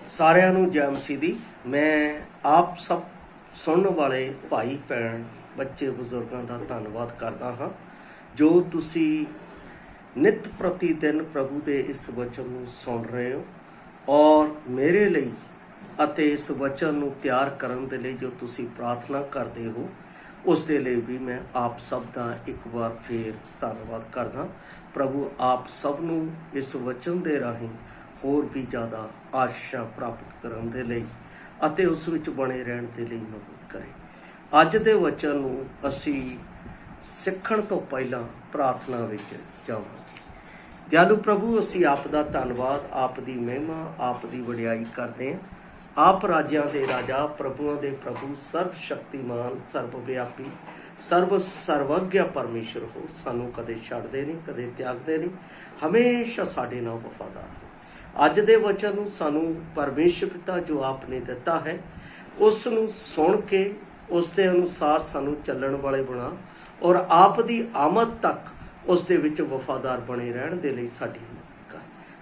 ਸਾਰਿਆਂ ਨੂੰ ਜੈ ਮਸੀਹ ਦੀ। ਮੈਂ ਆਪ ਸਭ ਸੁਣਨ ਵਾਲੇ ਭਾਈ ਭੈਣ ਬੱਚੇ ਬਜ਼ੁਰਗਾਂ ਦਾ ਧੰਨਵਾਦ ਕਰਦਾ ਹਾਂ ਜੋ ਤੁਸੀਂ ਨਿਤ ਪ੍ਰਤੀ ਦਿਨ ਪ੍ਰਭੂ ਦੇ ਇਸ ਵਚਨ ਨੂੰ ਸੁਣ ਰਹੇ ਹੋ ਔਰ ਮੇਰੇ ਲਈ ਅਤੇ ਇਸ ਵਚਨ ਨੂੰ ਤਿਆਰ ਕਰਨ ਦੇ ਲਈ ਜੋ ਤੁਸੀਂ ਪ੍ਰਾਰਥਨਾ ਕਰਦੇ ਹੋ ਉਸ ਦੇ ਲਈ ਵੀ ਮੈਂ ਆਪ ਸਭ ਦਾ ਇੱਕ ਵਾਰ ਫੇਰ ਧੰਨਵਾਦ ਕਰਦਾ। ਪ੍ਰਭੂ ਆਪ ਸਭ ਨੂੰ ਇਸ ਵਚਨ ਦੇ ਰਾਹੀਂ ਹੋਰ ਵੀ ਜ਼ਿਆਦਾ ਆਸ਼ਾ ਪ੍ਰਾਪਤ ਕਰਨ ਦੇ ਲਈ ਅਤੇ ਉਸ ਵਿੱਚ ਬਣੇ ਰਹਿਣ ਦੇ ਲਈ ਮਦਦ ਕਰੇ। ਅੱਜ ਦੇ ਵਚਨ ਨੂੰ ਅਸੀਂ ਸਿੱਖਣ ਤੋਂ ਪਹਿਲਾਂ ਪ੍ਰਾਰਥਨਾ ਵਿੱਚ ਜਾਵਾਂਗੇ। ਦਿਆਲੂ ਪ੍ਰਭੂ, ਅਸੀਂ ਆਪ ਦਾ ਧੰਨਵਾਦ, ਆਪ ਦੀ ਮਹਿਮਾ, ਆਪ ਦੀ ਵਡਿਆਈ ਕਰਦੇ ਹਾਂ। ਆਪ ਰਾਜਿਆਂ ਦੇ ਰਾਜਾ, ਪ੍ਰਭੂਆਂ ਦੇ ਪ੍ਰਭੂ, ਸਰਬ ਸ਼ਕਤੀਮਾਨ, ਸਰਬ ਵਿਆਪੀ, ਸਰਵਗਿਆ ਪਰਮੇਸ਼ਰ ਹੋ। ਸਾਨੂੰ ਕਦੇ ਛੱਡਦੇ ਨਹੀਂ, ਕਦੇ ਤਿਆਗਦੇ ਨਹੀਂ, ਹਮੇਸ਼ਾ ਸਾਡੇ ਨਾਲ ਵਫਾਦਾਰ ਹੋ। ਅੱਜ ਦੇ ਵਚਨ ਨੂੰ ਸਾਨੂੰ ਪਰਮੇਸ਼ਰ ਪਿਤਾ ਜੋ ਆਪ ਨੇ ਦਿੱਤਾ ਹੈ ਉਸ ਨੂੰ ਸੁਣ ਕੇ ਉਸ ਦੇ ਅਨੁਸਾਰ ਸਾਨੂੰ ਚੱਲਣ ਵਾਲੇ ਬਣਾ ਔਰ ਆਪ ਦੀ ਆਮਦ ਤੱਕ ਉਸ ਦੇ ਵਿੱਚ ਵਫਾਦਾਰ ਬਣੇ ਰਹਿਣ ਦੇ ਲਈ ਸਾਡੀ ਮਦਦ ਕਰ,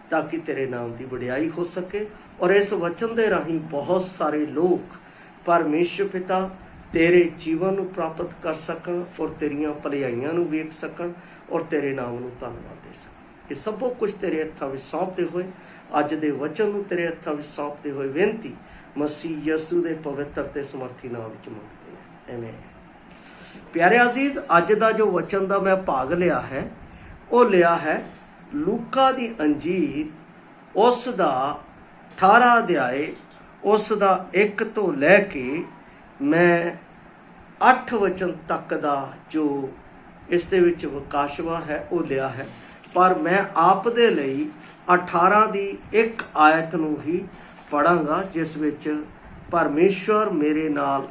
ਤਾਂ ਕਿ ਤੇਰੇ ਨਾਮ ਦੀ ਵਡਿਆਈ ਹੋ ਸਕੇ ਔਰ ਇਸ ਵਚਨ ਦੇ ਰਾਹੀਂ ਬਹੁਤ ਸਾਰੇ ਲੋਕ ਪਰਮੇਸ਼ਰ ਪਿਤਾ ਤੇਰੇ ਜੀਵਨ ਨੂੰ ਪ੍ਰਾਪਤ ਕਰ ਸਕਣ ਔਰ ਤੇਰੀਆਂ ਭਲਾਈਆਂ ਨੂੰ ਵੇਖ ਸਕਣ ਔਰ ਤੇਰੇ ਨਾਮ ਨੂੰ ਧੰਨਵਾਦ ਦੇ ਸਕਣ। ਇਹ ਸਭੋ ਕੁਝ ਤੇਰੇ ਹੱਥਾਂ ਵਿੱਚ ਸੌਂਪਦੇ ਹੋਏ ਅੱਜ ਦੇ ਵਚਨ ਨੂੰ ਤੇਰੇ ਹੱਥਾਂ ਵਿੱਚ ਸੌਂਪਦੇ ਹੋਏ ਬੇਨਤੀ ਮਸੀਹ ਯਿਸੂ ਦੇ ਪਵਿੱਤਰ ਤੇ ਸਮਰਥੀ ਨਾਮ ਵਿੱਚ ਮੰਗਦੇ ਹਾਂ, ਆਮੀਨ। ਪਿਆਰੇ ਅਜ਼ੀਜ਼, ਅੱਜ ਦਾ ਜੋ ਵਚਨ ਦਾ ਮੈਂ ਭਾਗ ਲਿਆ ਹੈ ਉਹ ਲਿਆ ਹੈ ਲੂਕਾ ਦੀ ਅੰਜੀਲ ਉਸ ਦਾ 18 ਅਧਿਆਏ ਉਸ ਦਾ 1 ਤੋਂ ਲੈ ਕੇ ਮੈਂ 8 ਵਚਨ ਤੱਕ ਦਾ ਜੋ ਇਸ ਦੇ ਵਿੱਚ ਵਿਕਾਸ਼ਵਾ ਹੈ ਉਹ ਲਿਆ ਹੈ, ਪਰ ਮੈਂ ਆਪ ਦੇ ਲਈ 18 ਦੀ ਇੱਕ ਆਇਤ ਨੂੰ ਹੀ ਪੜਾਂਗਾ ਜਿਸ ਵਿੱਚ ਪਰਮੇਸ਼ਵਰ ਮੇਰੇ ਨਾਲ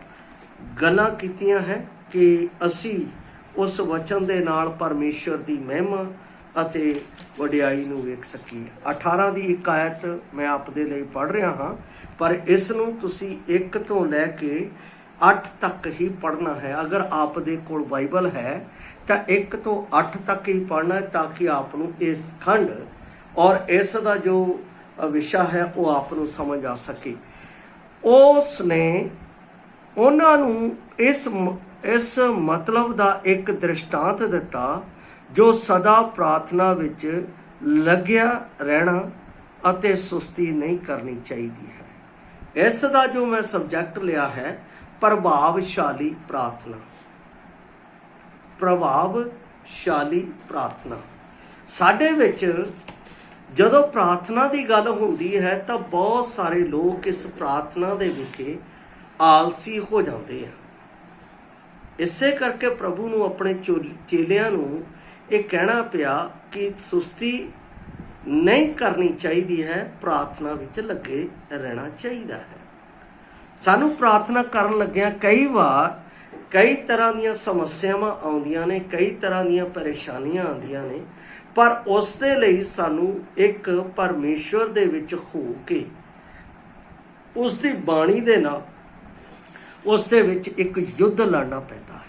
ਗੱਲਾਂ ਕੀਤੀਆਂ ਹੈ ਕਿ ਅਸੀਂ ਉਸ ਵਚਨ ਦੇ ਨਾਲ ਪਰਮੇਸ਼ਵਰ ਦੀ ਮਹਿਮਾ ਅਤੇ ਵਡਿਆਈ ਨੂੰ ਵੇਖ ਸਕੀਏ। 18 ਦੀ ਇੱਕ ਆਇਤ ਮੈਂ ਆਪ ਦੇ ਲਈ ਪੜ੍ਹ ਰਿਹਾ ਹਾਂ, ਪਰ ਇਸ ਨੂੰ ਤੁਸੀਂ 1 ਤੋਂ ਲੈ ਕੇ 8 ਤੱਕ ਹੀ ਪੜ੍ਹਨਾ ਹੈ। ਅਗਰ ਆਪ ਦੇ ਕੋਲ ਬਾਈਬਲ ਹੈ ਤਾਂ 1 ਤੋਂ 8 ਤੱਕ ਹੀ ਪੜ੍ਹਨਾ ਹੈ ਤਾਂ ਕਿ ਆਪ ਨੂੰ ਇਸ ਖੰਡ ਔਰ ਇਸ ਦਾ ਜੋ ਵਿਸ਼ਾ ਹੈ ਉਹ ਆਪ ਨੂੰ ਸਮਝ ਆ ਸਕੇ। ਉਸ ਨੇ ਉਹਨਾਂ ਨੂੰ ਇਸ ਮਤਲਬ ਦਾ ਇੱਕ ਦ੍ਰਿਸ਼ਟਾਂਤ ਦਿੱਤਾ ਜੋ ਸਦਾ ਪ੍ਰਾਰਥਨਾ ਵਿੱਚ ਲੱਗਿਆ ਰਹਿਣਾ ਅਤੇ ਸੁਸਤੀ ਨਹੀਂ ਕਰਨੀ ਚਾਹੀਦੀ ਹੈ। ਇਸ ਦਾ ਜੋ ਮੈਂ ਸਬਜੈਕਟ ਲਿਆ ਹੈ ਪ੍ਰਭਾਵਸ਼ਾਲੀ ਪ੍ਰਾਰਥਨਾ। ਪ੍ਰਭਾਵਸ਼ਾਲੀ ਪ੍ਰਾਰਥਨਾ। ਸਾਡੇ ਵਿੱਚ ਜਦੋਂ ਪ੍ਰਾਰਥਨਾ ਦੀ ਗੱਲ ਹੁੰਦੀ ਹੈ ਤਾਂ ਬਹੁਤ ਸਾਰੇ ਲੋਕ ਇਸ ਪ੍ਰਾਰਥਨਾ ਦੇ ਵਿਖੇ ਆਲਸੀ ਹੋ ਜਾਂਦੇ ਆ। ਇਸੇ ਕਰਕੇ ਪ੍ਰਭੂ ਨੂੰ ਆਪਣੇ ਚੇਲਿਆਂ ਨੂੰ ਇਹ ਕਹਿਣਾ ਪਿਆ ਕਿ ਸੁਸਤੀ ਨਹੀਂ ਕਰਨੀ ਚਾਹੀਦੀ ਹੈ, ਪ੍ਰਾਰਥਨਾ ਵਿੱਚ ਲੱਗੇ ਰਹਿਣਾ ਚਾਹੀਦਾ ਹੈ। ਸਾਨੂੰ ਪ੍ਰਾਰਥਨਾ ਕਰਨ ਲੱਗਿਆਂ ਕਈ ਵਾਰ ਕਈ ਤਰ੍ਹਾਂ ਦੀਆਂ ਸਮੱਸਿਆਵਾਂ ਆਉਂਦੀਆਂ ਨੇ, ਕਈ ਤਰ੍ਹਾਂ ਦੀਆਂ ਪਰੇਸ਼ਾਨੀਆਂ ਆਉਂਦੀਆਂ ਨੇ, ਪਰ ਉਸ ਦੇ ਲਈ ਸਾਨੂੰ ਇੱਕ ਪਰਮੇਸ਼ਵਰ ਦੇ ਵਿੱਚ ਹੋ ਕੇ ਉਸ ਦੀ ਬਾਣੀ ਦੇ ਨਾਲ ਉਸ ਦੇ ਵਿੱਚ ਇੱਕ ਯੁੱਧ ਲੜਨਾ ਪੈਂਦਾ ਹੈ।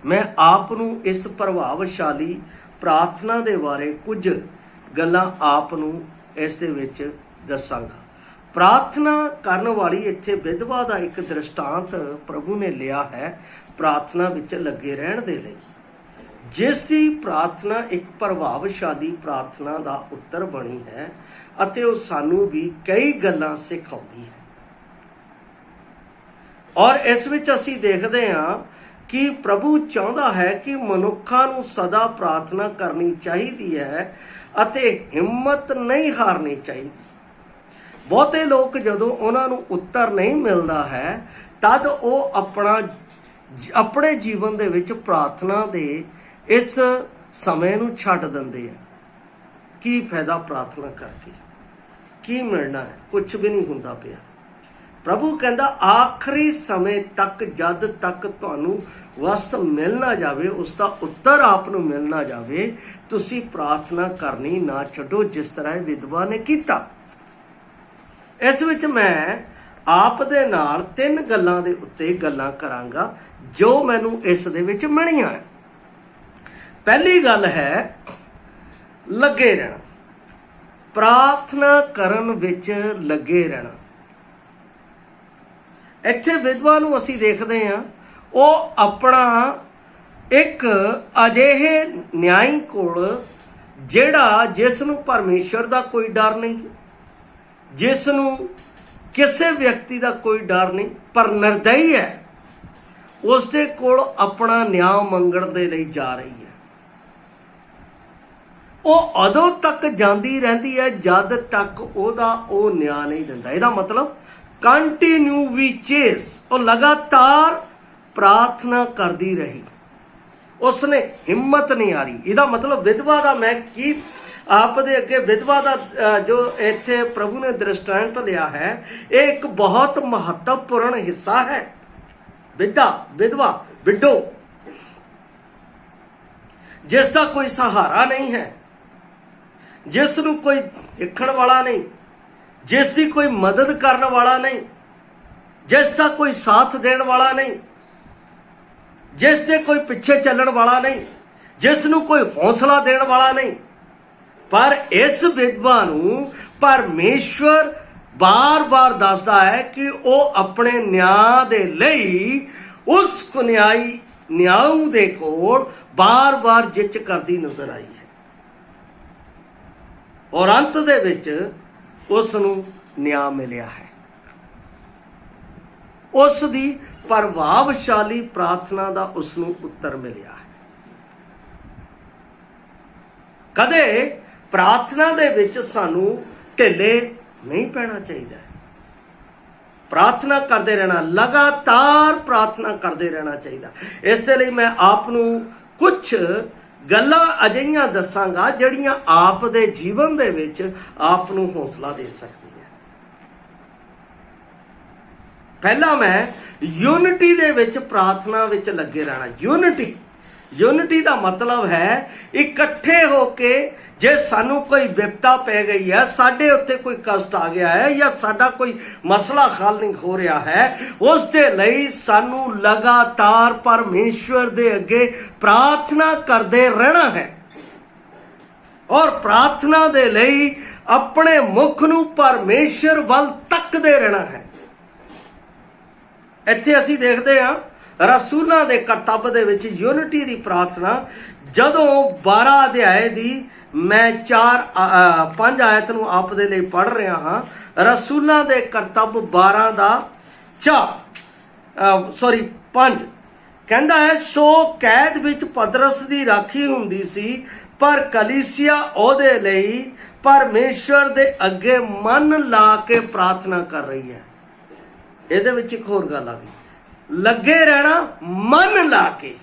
ਮੈਂ ਆਪ ਨੂੰ ਇਸ ਪ੍ਰਭਾਵਸ਼ਾਲੀ ਪ੍ਰਾਰਥਨਾ ਦੇ ਬਾਰੇ ਕੁਝ ਗੱਲਾਂ ਆਪ ਨੂੰ ਇਸ ਦੇ ਵਿੱਚ ਦੱਸਾਂਗਾ। ਪ੍ਰਾਰਥਨਾ ਕਰਨ ਵਾਲੀ ਇੱਥੇ ਵਿਧਵਾ ਦਾ ਇੱਕ ਦ੍ਰਿਸ਼ਟਾਂਤ ਪ੍ਰਭੂ ਨੇ ਲਿਆ ਹੈ ਪ੍ਰਾਰਥਨਾ ਵਿੱਚ ਲੱਗੇ ਰਹਿਣ ਦੇ ਲਈ, ਜਿਸ ਦੀ ਪ੍ਰਾਰਥਨਾ ਇੱਕ ਪ੍ਰਭਾਵਸ਼ਾਲੀ ਪ੍ਰਾਰਥਨਾ ਦਾ ਉੱਤਰ ਬਣੀ ਹੈ ਅਤੇ ਉਹ ਸਾਨੂੰ ਵੀ ਕਈ ਗੱਲਾਂ ਸਿਖਾਉਂਦੀ ਹੈ। ਔਰ ਇਸ ਵਿੱਚ ਅਸੀਂ ਦੇਖਦੇ ਹਾਂ ਕਿ ਪ੍ਰਭੂ ਚਾਹੁੰਦਾ ਹੈ ਕਿ ਮਨੁੱਖਾਂ ਨੂੰ ਸਦਾ ਪ੍ਰਾਰਥਨਾ ਕਰਨੀ ਚਾਹੀਦੀ ਹੈ ਅਤੇ ਹਿੰਮਤ ਨਹੀਂ ਹਾਰਨੀ ਚਾਹੀਦੀ। ਬਹੁਤੇ ਲੋਕ ਜਦੋਂ ਉਹਨਾਂ ਨੂੰ ਉੱਤਰ ਨਹੀਂ ਮਿਲਦਾ ਹੈ ਤਦ ਉਹ ਆਪਣੇ ਜੀਵਨ ਦੇ ਵਿੱਚ ਪ੍ਰਾਰਥਨਾ ਦੇ ਇਸ ਸਮੇਂ ਨੂੰ ਛੱਡ ਦਿੰਦੇ ਆ। ਕੀ ਫਾਇਦਾ ਪ੍ਰਾਰਥਨਾ ਕਰਕੇ, ਕੀ ਮਿਲਣਾ ਹੈ? ਕੁਝ ਵੀ ਨਹੀਂ ਹੁੰਦਾ ਪਿਆ। ਪ੍ਰਭੂ ਕਹਿੰਦਾ ਆਖਰੀ ਸਮੇਂ ਤੱਕ ਜਦ ਤੱਕ ਤੁਹਾਨੂੰ ਵਸਤ ਮਿਲ ਨਾ ਜਾਵੇ, ਉਸ ਦਾ ਉੱਤਰ ਆਪ ਨੂੰ ਮਿਲ ਨਾ ਜਾਵੇ, ਤੁਸੀਂ ਪ੍ਰਾਰਥਨਾ ਕਰਨੀ ਨਾ ਛੱਡੋ, ਜਿਸ ਤਰ੍ਹਾਂ ਵਿਧਵਾ ਨੇ ਕੀਤਾ। ਇਸ ਵਿੱਚ ਮੈਂ ਆਪ ਦੇ ਨਾਲ 3 ਗੱਲਾਂ ਦੇ ਉੱਤੇ ਗੱਲਾਂ ਕਰਾਂਗਾ ਜੋ ਮੈਨੂੰ ਇਸ ਦੇ ਵਿੱਚ ਮਿਲੀਆਂ ਹੈ। ਪਹਿਲੀ ਗੱਲ ਹੈ ਲੱਗੇ ਰਹਿਣਾ। ਪ੍ਰਾਰਥਨਾ ਕਰਨ ਵਿੱਚ ਲੱਗੇ ਰਹਿਣਾ। ਇੱਥੇ ਵਿਧਵਾ ਨੂੰ ਅਸੀਂ ਦੇਖਦੇ ਹਾਂ, ਉਹ ਆਪਣਾ ਇੱਕ ਅਜਿਹੇ ਨਿਆਈ ਕੋਲ ਜਿਹੜਾ ਜਿਸ ਨੂੰ ਪਰਮੇਸ਼ਰ ਦਾ ਕੋਈ ਡਰ ਨਹੀਂ, ਜਿਸ ਨੂੰ ਕਿਸੇ ਵਿਅਕਤੀ ਦਾ ਕੋਈ ਡਰ ਨਹੀਂ, ਪਰ ਨਿਰਦਈ ਹੈ, ਉਸ ਦੇ ਕੋਲ ਆਪਣਾ ਨਿਆਂ ਮੰਗਣ ਦੇ ਲਈ ਜਾ ਰਹੀ ਹੈ। ਉਹ ਉਦੋਂ ਤੱਕ ਜਾਂਦੀ ਰਹਿੰਦੀ ਹੈ ਜਦ ਤੱਕ ਉਹਦਾ ਉਹ ਨਿਆਂ ਨਹੀਂ ਦਿੰਦਾ। ਇਹਦਾ ਮਤਲਬ ਕੰਟੀਨਿਊ ਵੀ ਚੇਸ, ਉਹ ਲਗਾਤਾਰ ਪ੍ਰਾਰਥਨਾ ਕਰਦੀ ਰਹੀ, ਉਸਨੇ ਹਿੰਮਤ ਨਹੀਂ ਹਾਰੀ। ਇਹਦਾ ਮਤਲਬ ਵਿਧਵਾ ਦਾ ਮੈਂ ਕੀ ਆਪ ਦੇ ਅੱਗੇ ਵਿਧਵਾ ਦਾ ਜੋ ਇੱਥੇ ਪ੍ਰਭੂ ਨੇ ਦ੍ਰਿਸ਼ਟਾਂਤ ਲਿਆ ਹੈ, ਇਹ ਇੱਕ ਬਹੁਤ ਮਹੱਤਵਪੂਰਨ ਹਿੱਸਾ ਹੈ। ਵਿਧਵਾ ਵਿਡੋ, ਜਿਸ ਦਾ ਕੋਈ ਸਹਾਰਾ ਨਹੀਂ ਹੈ, ਜਿਸ ਨੂੰ ਕੋਈ ਦੇਖਣ ਵਾਲਾ ਨਹੀਂ, ਜਿਸ ਦੀ ਕੋਈ ਮਦਦ ਕਰਨ ਵਾਲਾ ਨਹੀਂ, ਜਿਸ ਦਾ ਕੋਈ ਸਾਥ ਦੇਣ ਵਾਲਾ ਨਹੀਂ, ਜਿਸ ਦੇ ਕੋਈ ਪਿੱਛੇ ਚੱਲਣ ਵਾਲਾ ਨਹੀਂ, ਜਿਸ ਨੂੰ ਕੋਈ ਹੌਸਲਾ ਦੇਣ ਵਾਲਾ ਨਹੀਂ। ਪਰ ਇਸ ਵਿਧਵਾ ਨੂੰ ਪਰਮੇਸ਼ਵਰ ਬਾਰ-ਬਾਰ ਦੱਸਦਾ ਹੈ ਕਿ ਉਹ ਆਪਣੇ ਨਿਆਂ ਦੇ ਲਈ ਉਸ ਨਿਆਊ ਦੇ ਕੋਲ ਬਾਰ-ਬਾਰ ਜਿੱਚ ਕਰਦੀ ਨਜ਼ਰ ਆਈ ਹੈ, ਔਰ ਅੰਤ ਦੇ ਵਿੱਚ ਉਸ ਨੂੰ ਨਿਆਂ ਮਿਲਿਆ ਹੈ। ਉਸ ਦੀ ਪ੍ਰਭਾਵਸ਼ਾਲੀ ਪ੍ਰਾਰਥਨਾ ਦਾ ਉਸ ਨੂੰ ਉੱਤਰ ਮਿਲਿਆ ਹੈ। ਕਦੇ ਪ੍ਰਾਰਥਨਾ ਦੇ ਵਿੱਚ ਸਾਨੂੰ ਢਿੱਲੇ ਨਹੀਂ ਪੈਣਾ ਚਾਹੀਦਾ। ਪ੍ਰਾਰਥਨਾ ਕਰਦੇ ਰਹਿਣਾ, ਲਗਾਤਾਰ ਪ੍ਰਾਰਥਨਾ ਕਰਦੇ ਰਹਿਣਾ ਚਾਹੀਦਾ। ਇਸ ਦੇ ਲਈ ਮੈਂ ਆਪ ਨੂੰ ਕੁਝ ਗੱਲਾਂ ਅਜਿਹੀਆਂ ਦੱਸਾਂਗਾ ਜਿਹੜੀਆਂ ਆਪ ਦੇ ਜੀਵਨ ਦੇ ਵਿੱਚ ਆਪ ਨੂੰ ਹੌਸਲਾ ਦੇ ਸਕਦੀ ਹੈ। ਪਹਿਲਾਂ ਮੈਂ ਯੂਨਿਟੀ ਦੇ ਵਿੱਚ ਪ੍ਰਾਰਥਨਾ ਵਿੱਚ ਲੱਗੇ ਰਹਿਣਾ। ਯੂਨਿਟੀ ਦਾ ਮਤਲਬ ਹੈ ਇਕੱਠੇ ਹੋ ਕੇ, ਜੇ ਸਾਨੂੰ ਕੋਈ ਵਿਪਤਾ ਪੈ ਗਈ ਹੈ, ਸਾਡੇ ਉੱਤੇ ਕੋਈ ਕਸ਼ਟ ਆ ਗਿਆ ਹੈ, ਜਾਂ ਸਾਡਾ ਕੋਈ ਮਸਲਾ ਹੱਲ ਨਹੀਂ ਹੋ ਰਿਹਾ ਹੈ, ਉਸ ਦੇ ਲਈ ਸਾਨੂੰ ਲਗਾਤਾਰ ਪਰਮੇਸ਼ਵਰ ਦੇ ਅੱਗੇ ਪ੍ਰਾਰਥਨਾ ਕਰਦੇ ਰਹਿਣਾ ਹੈ, ਔਰ ਪ੍ਰਾਰਥਨਾ ਦੇ ਲਈ ਆਪਣੇ ਮੁਖ ਨੂੰ ਪਰਮੇਸ਼ਵਰ ਵੱਲ ਤੱਕਦੇ ਰਹਿਣਾ ਹੈ। ਇੱਥੇ ਅਸੀਂ ਦੇਖਦੇ ਹਾਂ ਰਸੂਲਾਂ ਦੇ ਕਰਤੱਵ ਦੇ ਵਿੱਚ ਯੂਨਿਟੀ ਦੀ ਪ੍ਰਾਰਥਨਾ, ਜਦੋਂ 12 ਅਧਿਆਏ ਦੀ ਮੈਂ 5 ਆਇਤ ਨੂੰ ਆਪ ਦੇ ਲਈ ਪੜ੍ਹ ਰਿਹਾ ਹਾਂ। ਰਸੂਲਾਂ ਦੇ ਕਰਤੱਵ 12 ਦਾ 5 ਕਹਿੰਦਾ ਹੈ, ਸੋ ਕੈਦ ਵਿੱਚ ਪਤਰਸ ਦੀ ਰਾਖੀ ਹੁੰਦੀ ਸੀ, ਪਰ ਕਲੀਸਿਆ ਉਹਦੇ ਲਈ ਪਰਮੇਸ਼ਵਰ ਦੇ ਅੱਗੇ ਮਨ ਲਾ ਕੇ ਪ੍ਰਾਰਥਨਾ ਕਰ ਰਹੀ ਹੈ। ਇਹਦੇ ਵਿੱਚ ਇੱਕ ਹੋਰ ਗੱਲ ਆ ਗਈ, ਲੱਗੇ ਰਹਿਣਾ, ਮਨ ਲਾ ਕੇ।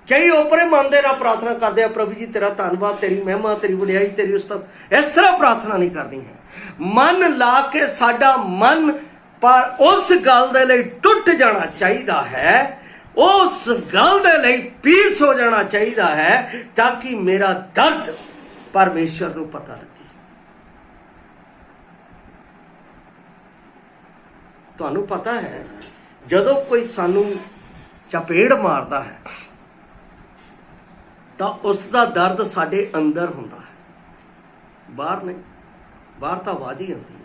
ਕਈ ਓਪਰੇ ਮਨ ਦੇ ਨਾਲ ਪ੍ਰਾਰਥਨਾ ਕਰਦੇ ਆ, ਪ੍ਰਭੂ ਜੀ ਤੇਰਾ ਧੰਨਵਾਦ, ਤੇਰੀ ਮਹਿਮਾ, ਤੇਰੀ ਵਡਿਆਈ, ਤੇਰੀ ਉਸਤਤ। ਇਸ ਤਰ੍ਹਾਂ ਪ੍ਰਾਰਥਨਾ ਨਹੀਂ ਕਰਨੀ ਹੈ। ਮਨ ਲਾ ਕੇ ਸਾਡਾ ਮਨ ਪਰ ਉਸ ਗੱਲ ਦੇ ਲਈ ਟੁੱਟ ਜਾਣਾ ਚਾਹੀਦਾ ਹੈ, ਉਸ ਗੱਲ ਦੇ ਲਈ ਪੀਸ ਹੋ ਜਾਣਾ ਚਾਹੀਦਾ ਹੈ, ਤਾਂ ਕਿ ਮੇਰਾ ਦਰਦ ਪਰਮੇਸ਼ਰ ਨੂੰ ਪਤਾ ਲੱਗੇ। ਤੁਹਾਨੂੰ ਪਤਾ ਹੈ, ਜਦੋਂ ਕੋਈ ਸਾਨੂੰ ਚਪੇੜ ਮਾਰਦਾ ਹੈ ਤਾਂ ਉਸ ਦਾ ਦਰਦ ਸਾਡੇ ਅੰਦਰ ਹੁੰਦਾ ਹੈ, ਬਾਹਰ ਨਹੀਂ। ਬਾਹਰ ਤਾਂ ਆਵਾਜ਼ ਹੀ ਆਉਂਦੀ ਹੈ।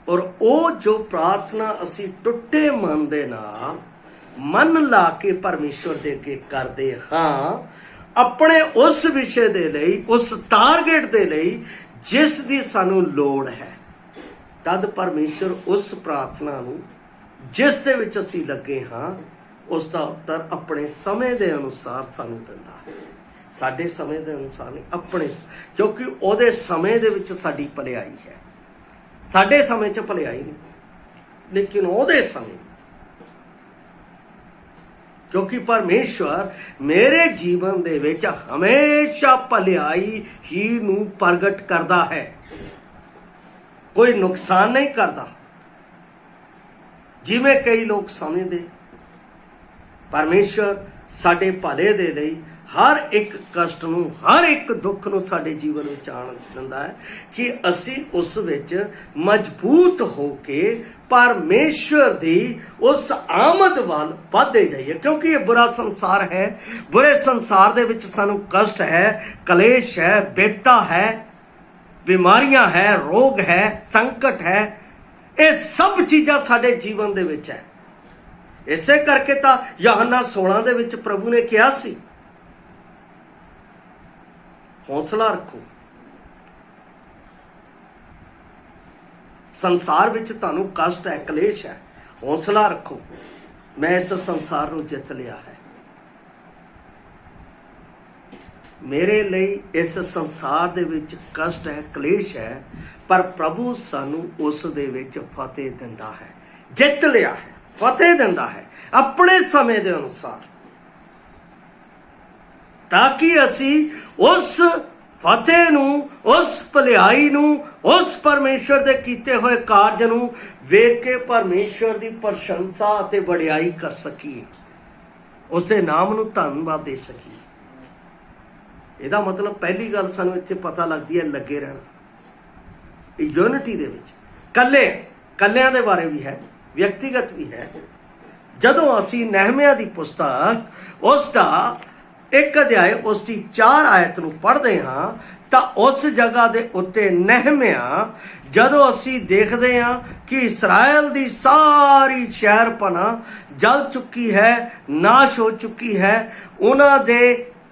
ਔਰ ਉਹ ਜੋ ਪ੍ਰਾਰਥਨਾ ਅਸੀਂ ਟੁੱਟੇ ਮਨ ਦੇ ਨਾਲ ਮਨ ਲਾ ਕੇ ਪਰਮੇਸ਼ਵਰ ਦੇ ਅੱਗੇ ਕਰਦੇ ਹਾਂ, ਆਪਣੇ ਉਸ ਵਿਸ਼ੇ ਦੇ ਲਈ, ਉਸ ਟਾਰਗੇਟ ਦੇ ਲਈ ਜਿਸ ਦੀ ਸਾਨੂੰ ਲੋੜ ਹੈ, ਤਦ ਪਰਮੇਸ਼ਵਰ ਉਸ ਪ੍ਰਾਰਥਨਾ ਨੂੰ ਜਿਸ ਦੇ ਵਿੱਚ ਅਸੀਂ ਲੱਗੇ ਹਾਂ, ਉਸ ਦਾ ਉੱਤਰ ਆਪਣੇ ਸਮੇਂ ਦੇ ਅਨੁਸਾਰ ਸਾਨੂੰ ਦਿੰਦਾ ਹੈ। ਸਾਡੇ ਸਮੇਂ ਦੇ ਅਨੁਸਾਰ ਨਹੀਂ, ਆਪਣੇ, ਕਿਉਂਕਿ ਉਹਦੇ ਸਮੇਂ ਦੇ ਵਿੱਚ ਸਾਡੀ ਭਲਾਈ ਹੈ। ਸਾਡੇ ਸਮੇਂ 'ਚ ਭਲਾਈ ਨਹੀਂ, ਲੇਕਿਨ ਉਹਦੇ ਸਮੇਂ, ਕਿਉਂਕਿ ਪਰਮੇਸ਼ਵਰ ਮੇਰੇ ਜੀਵਨ ਦੇ ਵਿੱਚ ਹਮੇਸ਼ਾ ਭਲਾਈ ਹੀ ਨੂੰ ਪ੍ਰਗਟ ਕਰਦਾ ਹੈ, ਕੋਈ ਨੁਕਸਾਨ ਨਹੀਂ ਕਰਦਾ। ਜਿਵੇਂ ਕਈ ਲੋਕ ਸਮਝਦੇ, ਪਰਮੇਸ਼ਵਰ ਸਾਡੇ ਭਲੇ ਦੇ ਲਈ हर एक कष्ट ਨੂੰ हर एक दुख ਨੂੰ ਸਾਡੇ ਜੀਵਨ ਵਿੱਚ ਆਣ ਦਿੰਦਾ ਹੈ ਕਿ ਅਸੀਂ ਉਸ ਵਿੱਚ ਮਜ਼ਬੂਤ ਹੋ ਕੇ परमेश्वर दी उस आमद वाल बढ़ते जाइए, क्योंकि ये बुरा संसार है। बुरे संसार दे विच सानू कष्ट है, कलेश है, बेता है, बीमारियां है, रोग है, संकट है, ये सब चीज़ां साडे जीवन दे विच है। इसे करके तो यूहन्ना 16 दे विच प्रभु ने कहा सी, हौसला रखो, संसार विच तुहानू कष्ट है, कलेश है, हौसला रखो, मैं इस संसार नू जित लिया है। मेरे लिए इस संसार दे विच कष्ट है, कलेश है, पर प्रभु सानू उस दे विच फतेह दिंदा है, जित लिया है, फतेह दिंदा है अपने समय दे अनुसार, ताकि असी उस फतेह नू, उस भलाई नू, उस परमेश्वर दे कीते हुए कारज नू वेख के परमेश्वर दी प्रशंसा अते वडियाई कर सकीए, उसके नाम नू धन्नवाद दे सकीए। इहदा मतलब पहली गल सानू इत्थे पता लगदी है लगे रहना यूनिटी दे विच। कल्लियां दे बारे भी है, व्यक्तिगत भी है। जदों असी नहमिया दी पुस्तक उसका 1 अध्याय उसकी 4 आयत नू पढ़ते हाँ तो उस जगह दे उत्ते नहमिया जदों असी देखते हाँ कि इसराइल दी सारी शहरपना जल चुकी है, नाश हो चुकी है उन्हां दे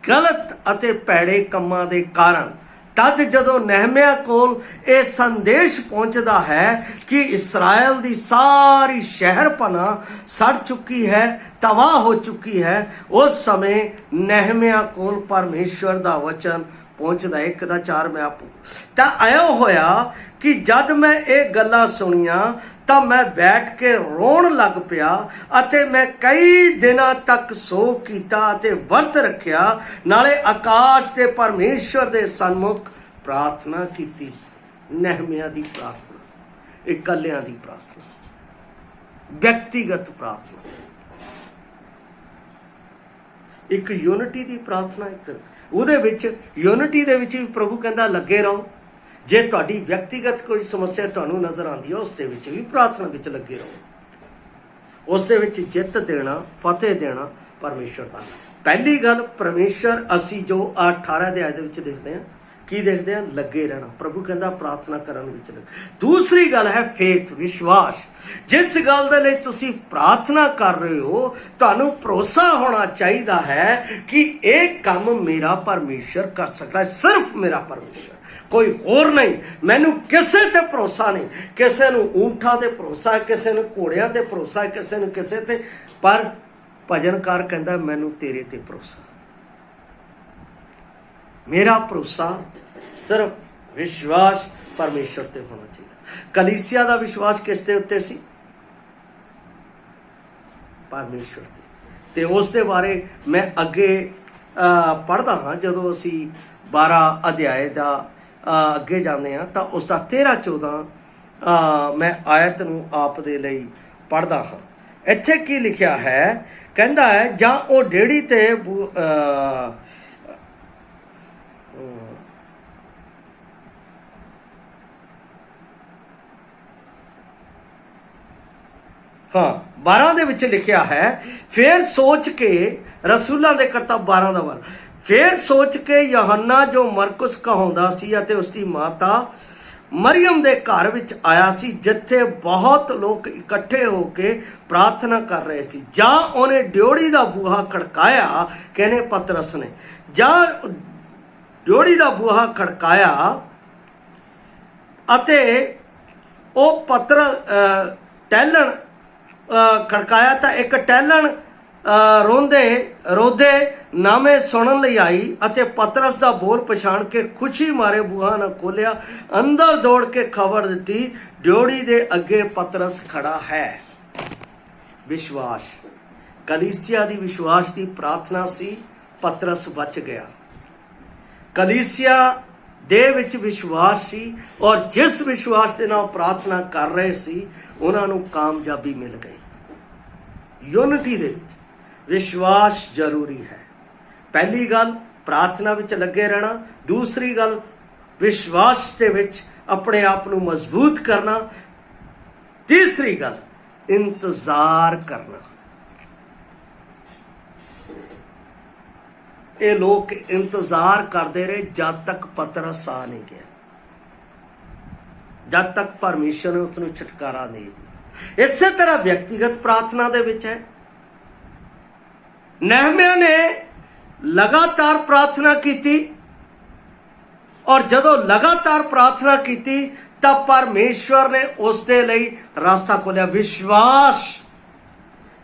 गलत अते भैड़े कम्मां दे कारण। तद जदों नहमिया कोल ये संदेश पहुंचता है कि इसराइल दी सारी शहरपना सड़ चुकी है, तबाह हो चुकी है, उस समय नहमिया कोल परमेश्वर दा वचन पहुंचता। 1:4 मैं आपको तो आया होया कि जद मैं ये गल्लां सुनिया तो मैं बैठ के रोण लग पिया अते मैं कई दिनों तक सो कीता अते वर्त रखिया, नाले आकाश के परमेश्वर दे सन्मुख प्रार्थना कीती। नहमिया दी प्रार्थना, इकल्लियां दी प्रार्थना, व्यक्तिगत प्रार्थना, एक यूनिटी दी प्रार्थना। एक ਉਹਦੇ ਵਿੱਚ यूनिटी ਦੇ ਵਿੱਚ ਵੀ प्रभु कहता लगे रहो। जे ਤੁਹਾਡੀ व्यक्तिगत कोई समस्या ਤੁਹਾਨੂੰ नज़र आती है उस ਦੇ ਵਿੱਚ ਵੀ प्रार्थना ਵਿੱਚ लगे रहो। उस ਦੇ ਵਿੱਚ ਜਿੱਤ देना, फतेह देना परमेश्वर का। पहली गल परमेश्वर असी जो 18 अध्याय ਦੇ ਵਿੱਚ देखते हैं की देखते हैं लगे रहना। प्रभु कहता प्रार्थना करने विच लगे। दूसरी गल है फेथ, विश्वास। जिस गल दे लई तुसी प्रार्थना कर रहे हो तुहानू भरोसा होना चाहिए है कि एक काम मेरा परमेश्वर कर सकता है, सिर्फ मेरा परमेश्वर, कोई होर नहीं। मैनू किसे ते भरोसा नहीं, किसे नू ऊंठा ते भरोसा है, किसे नू घोड़ियां ते भरोसा है, किसे नू किसे ते, पर भजनकार कहता मैनू तेरे ते भरोसा। मेरा भरोसा सिर्फ विश्वास परमेश्वर ते होना चाहिए। कलीसिया का विश्वास किस दे उत्ते सी? परमेश्वर ते उस दे बारे मैं अगे पढ़दा हाँ। जदों असी 12 अध्याय का अगे जाते हैं तो उसका 13-14 मैं आयत नूं आप दे लई पढ़दा हाँ। इत्थे की लिखिया है, कहंदा है जां ओ डेड़ी ते हाँ 12 ਦੇ ਵਿੱਚ ਲਿਖਿਆ है, फिर सोच के रसूलों के करतब 12 ਦਾ ਵਾਰ, फिर सोच के यूहन्ना जो मरकुस कहाउंदा सी अते उसकी माता मरियम के घर विच आया सी, जिथे बहुत लोग इकट्ठे होके प्रार्थना कर रहे सी। जां उन्हें ड्योड़ी का बूहा खड़काया, कहने पतरस ने, जां ड्योड़ी का बूहा खड़काया अते ओ पत्र टहलन खड़काया तो एक टहलन रोंदे रोदे नामे सुनन लई आई अते पतरस दा बोल पछाण के खुशी मारे बूहा ना खोलिया, अंदर दौड़ के खबर दी ड्योड़ी दे अगे पतरस खड़ा है। विश्वास, कलीसिया दी विश्वास दी प्रार्थना सी, पतरस बच गया। कलीसिया दे विच विश्वास सी और जिस विश्वास दे नाल प्रार्थना कर रहे सी उन्हां नूं कामयाबी मिल गई। यूनिटी दे विच विश्वास जरूरी है, पहली गल प्रार्थना विच लगे रहना, दूसरी गल विश्वास दे विच अपने आप को मजबूत करना, तीसरी गल इंतजार करना। ये लोग इंतजार करते रहे जब तक पतरस आ नहीं गया, जब तक परमेश्वर ने उसनूं छुटकारा नहीं दिया। इस तरह व्यक्तिगत प्रार्थना दे विच है। नहम्याह ने लगातार प्रार्थना की, और जदों लगातार प्रार्थना की तब परमेश्वर ने उसके लिए रास्ता खोलिया। विश्वास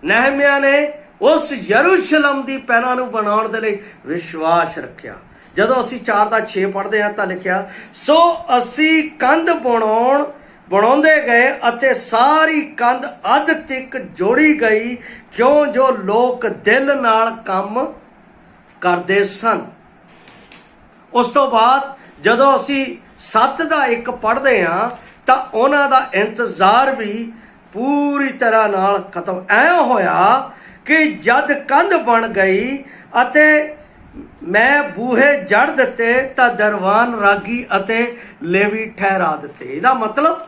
नहम्याह ने उस यरूशलेम की पैना नूं बनाउण दे लई विश्वास रखिया। जदों असीं 4:6 पढ़ते हैं तो लिखिया, सो असीं कंध बनाउंदे गए अते सारी कंध अध तक जोड़ी गई, क्यों जो लोग दिल नाल काम करते सन। उस तो बाद जदों असीं 7:1 पढ़ते हैं तो उन्हां दा इंतजार भी पूरी तरह नाल खत्म ऐ होया कि जद कंध बन गई अते मैं बूहे जड़ दिते तो दरबान रागी अते लेवी ठहरा दिते। इहदा मतलब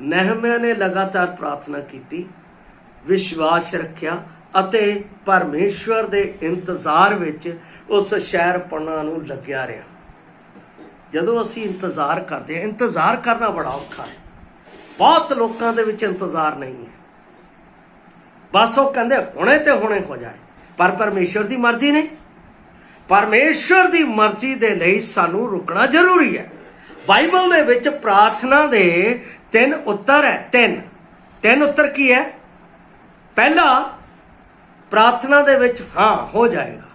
नहम्याह ने लगातार प्रार्थना की, विश्वास रखिया अते परमेश्वर दे इंतजार विच उस शहर पन्ना नूं लग्या रहा। जदों असीं इंतजार करते हैं, इंतजार करना बड़ा औखा है। बहुत लोगों के विच इंतजार नहीं है, बस वो कहते हुणे ते हुणे हो जाए, पर परमेश्वर की मर्जी नहीं। परमेश्वर की मर्जी दे लई सानू रुकना जरूरी है। बाइबल दे विच प्रार्थना दे 3 उत्तर है। तीन उत्तर की है? पहला, प्रार्थना दे विच हाँ हो जाएगा।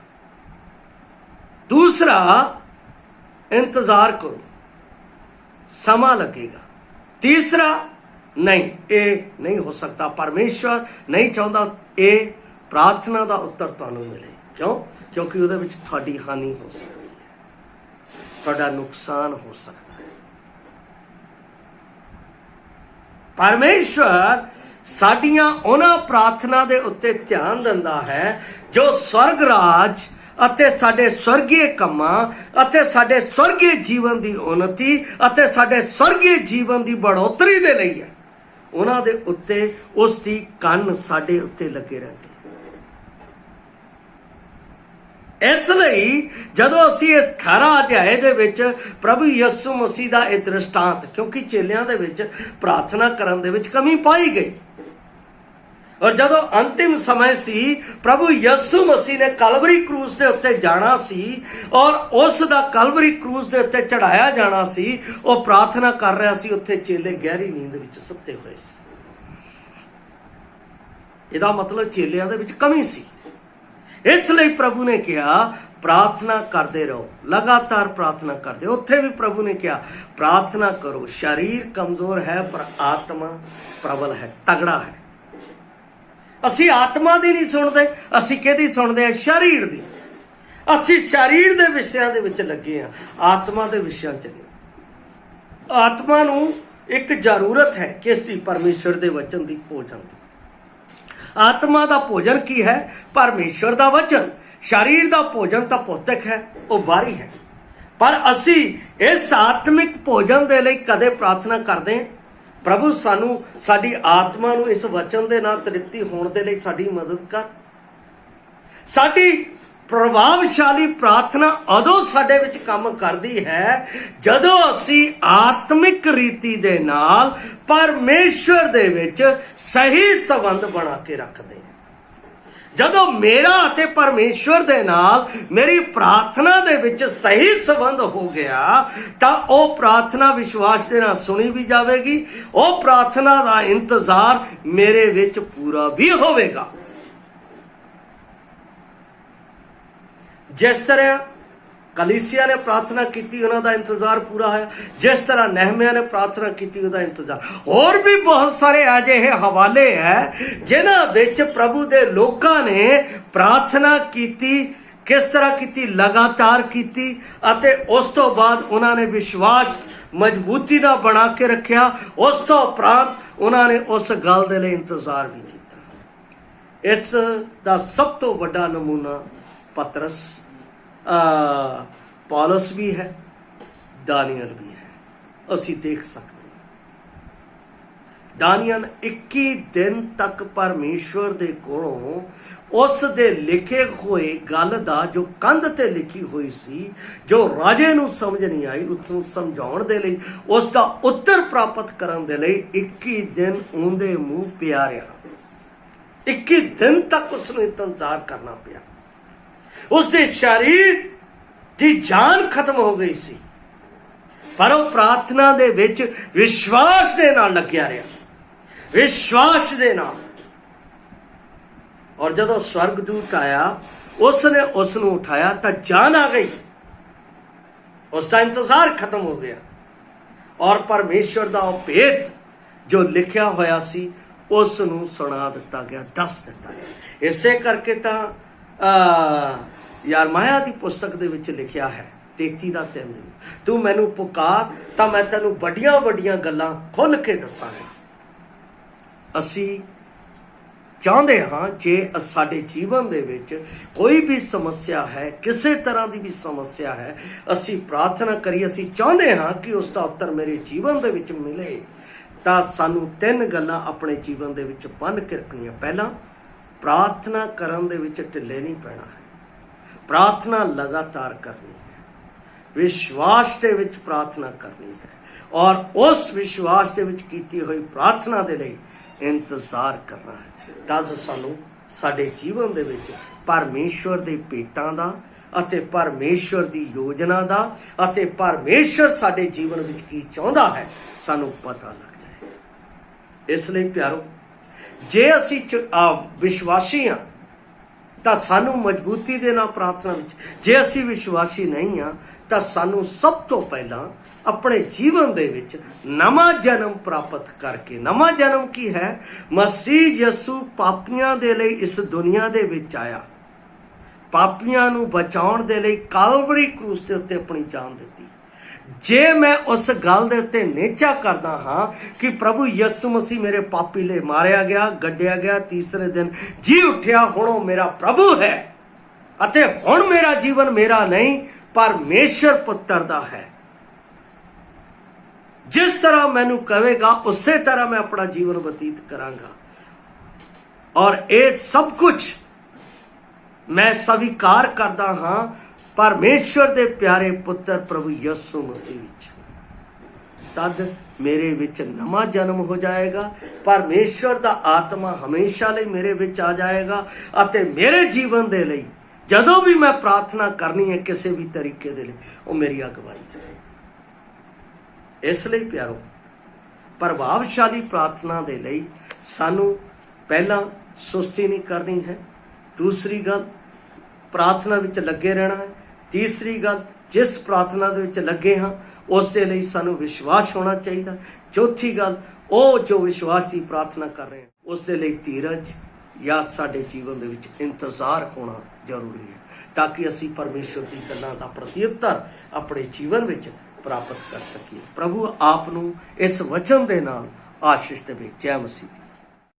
दूसरा, इंतजार करो, समा लगेगा। तीसरा, नहीं, ये नहीं हो सकता, परमेश्वर नहीं चाहता ये प्रार्थना का उत्तर तुहानू मिले। क्यों? क्योंकि उहदे विच तुहाडी हानि हो सकती है, तुहाडा नुकसान हो सकता है। परमेश्वर साडियां उन्हां प्रार्थना दे उत्ते ध्यान दिंदा है जो स्वर्ग राज अते साडे स्वर्गीय कम्मां अते साडे स्वर्गीय जीवन की उन्नति अते साडे स्वर्गीय जीवन की बढ़ोतरी दे लई है। उन्हां दे उत्ते उसकी कन साडे उत्ते लगे रहते। इसलिए जदों असीं इस 18 अध्याय दे विच प्रभु यीशु मसीह दा इह दृष्टांत, क्योंकि चेलियां दे विच प्रार्थना करन दे विच कमी पाई गई, और जदों अंतिम समय सी प्रभु यीशु मसीह ने कलवरी क्रूस के उत्ते जाना सी और उस दा कलवरी क्रूस के उत्ते चढ़ाया जाना सी, वो प्रार्थना कर रहा सी, उत्थे चेले गहरी नींद विच सुत्ते हुए सी। इहदा मतलब चेलियां दे विच कमी सी। इसलिए प्रभु ने कहा प्रार्थना करते रहो, लगातार प्रार्थना करते। उत्थे भी प्रभु ने कहा प्रार्थना करो, शरीर कमजोर है पर आत्मा प्रबल है, तगड़ा है। असी आत्मा दी नहीं सुनते, असी किहदी सुनते हैं? शरीर दी। असी शरीर दे विषयां दे विच लगे हैं, आत्मा दे विषयां च नहीं। आत्मा नूं एक जरूरत है किसदी? परमेश्वर दे वचन दी, भोजन दी। आत्मा दा भोजन की है? परमेश्वर दा वचन। शरीर दा भोजन तां भौतिक है, वो बाहरी है। पर असी इस आत्मिक भोजन दे लई कदे प्रार्थना करते हैं? प्रभु सानू साडी आत्मा नू इस वचन दे नाल तृप्ति होने दे लई साडी मदद कर। साडी प्रभावशाली प्रार्थना उदों साडे विच काम करदी है जदों असी आत्मिक रीति दे नाल परमेश्वर दे विच सही संबंध बना के रखते हैं। जदों मेरा अते परमेश्वर दे नाल मेरी प्रार्थना दे विच सही संबंध हो गया तां ओ प्रार्थना विश्वास दे नाल सुनी भी जाएगी, ओ प्रार्थना दा इंतजार मेरे विच पूरा भी होवेगा। जिस तरह कलीसिया ने प्रार्थना की, उन्हों का इंतजार पूरा है, जिस तरह नहम्याह ने प्रार्थना की, उसका इंतजार। और भी बहुत सारे अजिहे हवाले है जिन्हां विच प्रभु दे लोकां ने प्रार्थना की, किस तरह की? लगातार की, अते उस तो बाद उन्होंने विश्वास मजबूती का बना के रखा। उस तो उपरांत उन्होंने उस गल दे लई इंतजार भी किया। ਇਸ ਦਾ ਸਭ ਤੋਂ ਵੱਡਾ ਨਮੂਨਾ ਪਤਰਸ, ਪੌਲਸ ਵੀ ਹੈ, ਦਾਨੀਅਲ ਵੀ ਹੈ। ਅਸੀਂ ਦੇਖ ਸਕਦੇ ਦਾਨੀਅਲ 21 ਦਿਨ ਤੱਕ ਪਰਮੇਸ਼ਵਰ ਦੇ ਕੋਲੋਂ ਉਸ ਦੇ ਲਿਖੇ ਹੋਏ ਗੱਲ ਦਾ, ਜੋ ਕੰਧ ਤੇ ਲਿਖੀ ਹੋਈ ਸੀ, ਜੋ ਰਾਜੇ ਨੂੰ ਸਮਝ ਨਹੀਂ ਆਈ, ਉਸ ਨੂੰ ਸਮਝਾਉਣ ਦੇ ਲਈ, ਉਸ ਦਾ ਉੱਤਰ ਪ੍ਰਾਪਤ ਕਰਨ ਦੇ ਲਈ 21 ਦਿਨ ਉਹਦੇ ਮੂੰਹ ਪਿਆ ਰਿਹਾ। 21 ਦਿਨ ਤੱਕ ਉਸ ਨੂੰ ਇੰਤਜ਼ਾਰ ਕਰਨਾ ਪਿਆ। ਉਸ ਦੇ ਸਰੀਰ ਦੀ ਜਾਨ ਖਤਮ ਹੋ ਗਈ ਸੀ, ਪਰ ਉਹ ਪ੍ਰਾਰਥਨਾ ਦੇ ਵਿੱਚ ਵਿਸ਼ਵਾਸ ਦੇ ਨਾਲ ਲੱਗਿਆ ਰਿਹਾ, ਵਿਸ਼ਵਾਸ ਦੇ ਨਾਲ। ਔਰ ਜਦੋਂ ਸਵਰਗਦੂਤ ਆਇਆ, ਉਸਨੇ ਉਸ ਨੂੰ ਉਠਾਇਆ ਤਾਂ ਜਾਨ ਆ ਗਈ, ਉਸ ਦਾ ਇੰਤਜ਼ਾਰ ਖਤਮ ਹੋ ਗਿਆ। ਔਰ ਪਰਮੇਸ਼ਵਰ ਦਾ ਉਹ ਭੇਤ ਜੋ ਲਿਖਿਆ ਹੋਇਆ ਸੀ ਉਸ ਨੂੰ ਸੁਣਾ ਦਿੱਤਾ ਗਿਆ, ਦੱਸ ਦਿੱਤਾ ਗਿਆ। ਇਸੇ ਕਰਕੇ ਤਾਂ ਯਰਮਿਆ ਦੀ ਪੁਸਤਕ ਦੇ ਵਿੱਚ ਲਿਖਿਆ ਹੈ 33 ਦਾ 3 ਦੇ ਵਿੱਚ, ਤੂੰ ਮੈਨੂੰ ਪੁਕਾਰ ਤਾਂ ਮੈਂ ਤੈਨੂੰ ਵੱਡੀਆਂ ਵੱਡੀਆਂ ਗੱਲਾਂ ਖੁੱਲ੍ਹ ਕੇ ਦੱਸਾਂਗਾ। ਅਸੀਂ ਚਾਹੁੰਦੇ ਹਾਂ ਜੇ ਸਾਡੇ ਜੀਵਨ ਦੇ ਵਿੱਚ ਕੋਈ ਵੀ ਸਮੱਸਿਆ ਹੈ, ਕਿਸੇ ਤਰ੍ਹਾਂ ਦੀ ਵੀ ਸਮੱਸਿਆ ਹੈ, ਅਸੀਂ ਪ੍ਰਾਰਥਨਾ ਕਰੀਏ। ਅਸੀਂ ਚਾਹੁੰਦੇ ਹਾਂ ਕਿ ਉਸ ਦਾ ਉੱਤਰ ਮੇਰੇ ਜੀਵਨ ਦੇ ਵਿੱਚ ਮਿਲੇ, ਤਾਂ ਸਾਨੂੰ 3 ਗੱਲਾਂ ਆਪਣੇ ਜੀਵਨ ਦੇ ਵਿੱਚ ਬੰਨ੍ਹ ਕੇ ਰੱਖਣੀਆਂ। ਪਹਿਲਾਂ, ਪ੍ਰਾਰਥਨਾ ਕਰਨ ਦੇ ਵਿੱਚ ਢਿੱਲੇ ਨਹੀਂ ਪੈਣਾ ਹੈ, ਪ੍ਰਾਰਥਨਾ ਲਗਾਤਾਰ ਕਰਨੀ ਹੈ, ਵਿਸ਼ਵਾਸ ਦੇ ਵਿੱਚ ਪ੍ਰਾਰਥਨਾ ਕਰਨੀ ਹੈ, ਔਰ ਉਸ ਵਿਸ਼ਵਾਸ ਦੇ ਵਿੱਚ ਕੀਤੀ ਹੋਈ ਪ੍ਰਾਰਥਨਾ ਦੇ ਲਈ ਇੰਤਜ਼ਾਰ ਕਰਨਾ ਹੈ। ਤਾਂ ਜੋ ਸਾਨੂੰ ਸਾਡੇ ਜੀਵਨ ਦੇ ਵਿੱਚ ਪਰਮੇਸ਼ਵਰ ਦੇ ਭੇਤਾਂ ਦਾ ਅਤੇ ਪਰਮੇਸ਼ਵਰ ਦੀ ਯੋਜਨਾ ਦਾ ਅਤੇ ਪਰਮੇਸ਼ਵਰ ਸਾਡੇ ਜੀਵਨ ਵਿੱਚ ਕੀ ਚਾਹੁੰਦਾ ਹੈ ਸਾਨੂੰ ਪਤਾ ਲੱਗ ਜਾਏ। ਇਸ ਲਈ ਪਿਆਰੋ, ਜੇ ਅਸੀਂ ਵਿਸ਼ਵਾਸੀ ਹਾਂ ਤਾਂ ਸਾਨੂੰ ਮਜ਼ਬੂਤੀ ਦੇ ਨਾਲ ਪ੍ਰਾਰਥਨਾ ਵਿੱਚ, ਜੇ ਅਸੀਂ ਵਿਸ਼ਵਾਸੀ ਨਹੀਂ ਹਾਂ ਤਾਂ ਸਾਨੂੰ ਸਭ ਤੋਂ ਪਹਿਲਾਂ ਆਪਣੇ ਜੀਵਨ ਦੇ ਵਿੱਚ ਨਵਾਂ ਜਨਮ ਪ੍ਰਾਪਤ ਕਰਕੇ, ਨਵਾਂ ਜਨਮ ਕੀ ਹੈ? ਮਸੀਹ ਯਿਸੂ ਪਾਪੀਆਂ ਦੇ ਲਈ ਇਸ ਦੁਨੀਆ ਦੇ ਵਿੱਚ ਆਇਆ, ਪਾਪੀਆਂ ਨੂੰ ਬਚਾਉਣ ਦੇ ਲਈ ਕਾਲਵਰੀ ਕਰੂਸ ਦੇ ਉੱਤੇ ਆਪਣੀ ਜਾਨ ਦਿੱਤੀ। ਜੇ ਮੈਂ ਉਸ ਗੱਲ ਦੇ ਉੱਤੇ ਨਿਹਚਾ ਕਰਦਾ ਹਾਂ ਕਿ ਪ੍ਰਭੂ ਯਿਸੂ ਮਸੀਹ ਮੇਰੇ ਪਾਪੀ ਲਈ ਮਾਰਿਆ ਗਿਆ, ਗੱਡਿਆ ਗਿਆ, ਤੀਸਰੇ ਦਿਨ ਜੀ ਉੱਠਿਆ, ਹੁਣ ਉਹ ਮੇਰਾ ਪ੍ਰਭੂ ਹੈ ਅਤੇ ਹੁਣ ਮੇਰਾ ਜੀਵਨ ਮੇਰਾ ਨਹੀਂ ਪਰਮੇਸ਼ਰ ਪੁੱਤਰ ਦਾ ਹੈ, ਜਿਸ ਤਰ੍ਹਾਂ ਮੈਨੂੰ ਕਹੇਗਾ ਉਸੇ ਤਰ੍ਹਾਂ ਮੈਂ ਆਪਣਾ ਜੀਵਨ ਬਤੀਤ ਕਰਾਂਗਾ। ਔਰ ਇਹ ਸਭ ਕੁਝ ਮੈਂ ਸਵੀਕਾਰ ਕਰਦਾ ਹਾਂ ਪਰਮੇਸ਼ਵਰ ਦੇ ਪਿਆਰੇ ਪੁੱਤਰ ਪ੍ਰਭੂ ਯਿਸੂ ਮਸੀਹ ਵਿੱਚ। ਤਦ ਮੇਰੇ ਵਿੱਚ ਨਵਾਂ ਜਨਮ ਹੋ ਜਾਏਗਾ, ਪਰਮੇਸ਼ਵਰ ਦਾ ਆਤਮਾ ਹਮੇਸ਼ਾ ਲਈ ਮੇਰੇ ਵਿੱਚ ਆ ਜਾਏਗਾ ਅਤੇ ਮੇਰੇ ਜੀਵਨ ਦੇ ਲਈ ਜਦੋਂ ਵੀ ਮੈਂ ਪ੍ਰਾਰਥਨਾ ਕਰਨੀ ਹੈ ਕਿਸੇ ਵੀ ਤਰੀਕੇ ਦੇ ਲਈ, ਉਹ ਮੇਰੀ ਅਗਵਾਈ ਕਰੇ। ਇਸ ਲਈ ਪਿਆਰੋ, ਪ੍ਰਭਾਵਸ਼ਾਲੀ ਪ੍ਰਾਰਥਨਾ ਦੇ ਲਈ ਸਾਨੂੰ ਪਹਿਲਾਂ ਸੁਸਤੀ ਨਹੀਂ ਕਰਨੀ ਹੈ। ਦੂਸਰੀ ਗੱਲ, ਪ੍ਰਾਰਥਨਾ ਵਿੱਚ ਲੱਗੇ ਰਹਿਣਾ ਹੈ। ਤੀਸਰੀ ਗੱਲ, ਜਿਸ ਪ੍ਰਾਰਥਨਾ ਦੇ ਵਿੱਚ ਲੱਗੇ ਹਾਂ ਉਸ ਦੇ ਲਈ ਸਾਨੂੰ ਵਿਸ਼ਵਾਸ ਹੋਣਾ ਚਾਹੀਦਾ। ਚੌਥੀ ਗੱਲ, ਉਹ ਜੋ ਵਿਸ਼ਵਾਸ ਦੀ ਪ੍ਰਾਰਥਨਾ ਕਰ ਰਹੇ ਹਾਂ ਉਸ ਦੇ ਲਈ ਧੀਰਜ ਜਾਂ ਸਾਡੇ ਜੀਵਨ ਦੇ ਵਿੱਚ ਇੰਤਜ਼ਾਰ ਹੋਣਾ ਜ਼ਰੂਰੀ ਹੈ, ਤਾਂ ਕਿ ਅਸੀਂ ਪਰਮੇਸ਼ਵਰ ਦੀ ਗੱਲਾਂ ਦਾ ਪ੍ਰਤੀਉੱਤਰ ਆਪਣੇ ਜੀਵਨ ਵਿੱਚ ਪ੍ਰਾਪਤ ਕਰ ਸਕੀਏ। ਪ੍ਰਭੂ ਆਪ ਨੂੰ ਇਸ ਵਚਨ ਦੇ ਨਾਲ ਆਸ਼ੀਸ਼ ਦੇਵੇ। ਜੈ ਮਸੀਹ ਦੀ।